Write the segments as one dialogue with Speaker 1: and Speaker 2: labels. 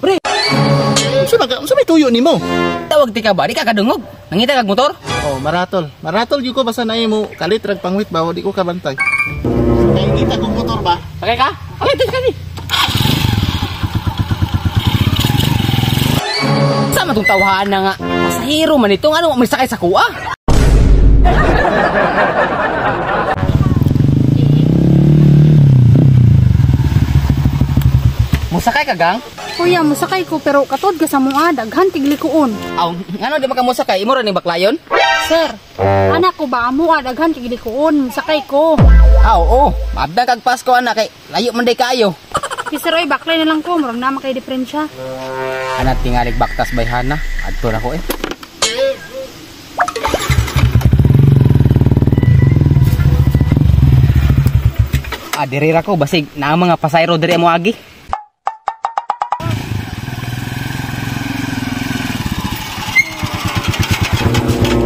Speaker 1: Pre.
Speaker 2: Unsa may tuyo nimo?
Speaker 1: Tawag ti ka ba? Di ka kadungog. Nangita kag motor?
Speaker 2: Oh, maratol. Maratol jud ko basta na mo kalit rag pangwit ba di ko kabantay. Kay kita kog motor ba?
Speaker 1: Sakay ka? Alitis ka ni. Sama tong tawahan na nga. Pasahero man ito. Ano may sakay sa kuha? Musakay ka, gang?
Speaker 3: Kuya, musakay ko pero katod ka sa mga daghan tiglikuon.
Speaker 1: Aw, ano di maka musakay? Imo ra ni baklayon?
Speaker 3: Sir, anak ko ba amo daghan tiglikuon, musakay ko.
Speaker 1: Aw, oo. Mabda kag Pasko anak kay layo man day kayo.
Speaker 3: Si Sir ay baklay na lang ko, murag na makay diferensya.
Speaker 1: Anak tingalig baktas bayhana. Adto na ko eh. Diri ra ko basig na mga pasayro diri mo agi.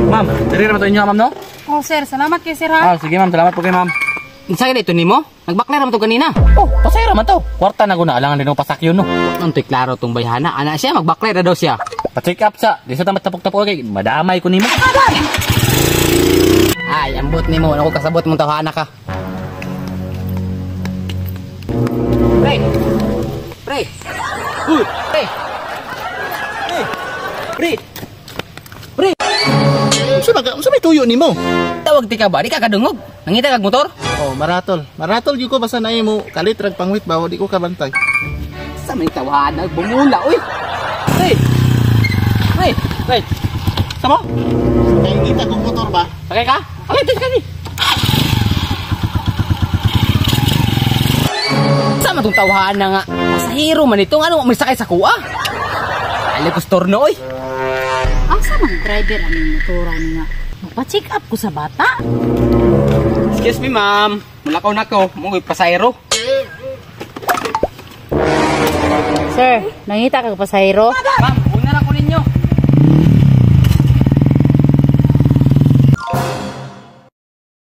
Speaker 1: Ma'am, diri ra to inyo ma'am no?
Speaker 3: Oh, sir, salamat kay Sir ha.
Speaker 1: Sige ma'am, salamat po kay ma'am. Unsa ito nimo? Nagbakler man to kanina. Oh, pasayro man to. Kwarta na guna alangan din pasakyo no. Nang klaro tong bayhana, ana siya magbakler na daw siya. Pa-check up sa, di sa tamat tapok-tapok kay madamay ko nimo. Ay, ambot nimo, ako kasabot mong tawhana ka. Pre. Pre. Pre. Pre. Pre.
Speaker 2: Unsa may tuyo nimo?
Speaker 1: Tawag ti ka ba? Di ka kadungog. Nangita kag motor?
Speaker 2: Oh, maratol. Maratol jud ko basta na mo kalit rag pangwit ba di ko kabantay.
Speaker 1: Sa may tawahan, bumula, uy. Pre. Pre. Pre. Sama?
Speaker 2: Kay kita kog motor ba?
Speaker 1: Sakay ka? Alitis ka ni. Sama tong tawahan na nga. Pasahero man ito. Ano may sakay sa kuha? Alikos torno, oy.
Speaker 3: Asa man driver ang motoran nga? Magpa-check up ko sa bata.
Speaker 1: Excuse me, ma'am. Mulakaw na ko. Mungoy pasahero.
Speaker 3: Sir, nangita ka pasahero?
Speaker 1: Ma'am,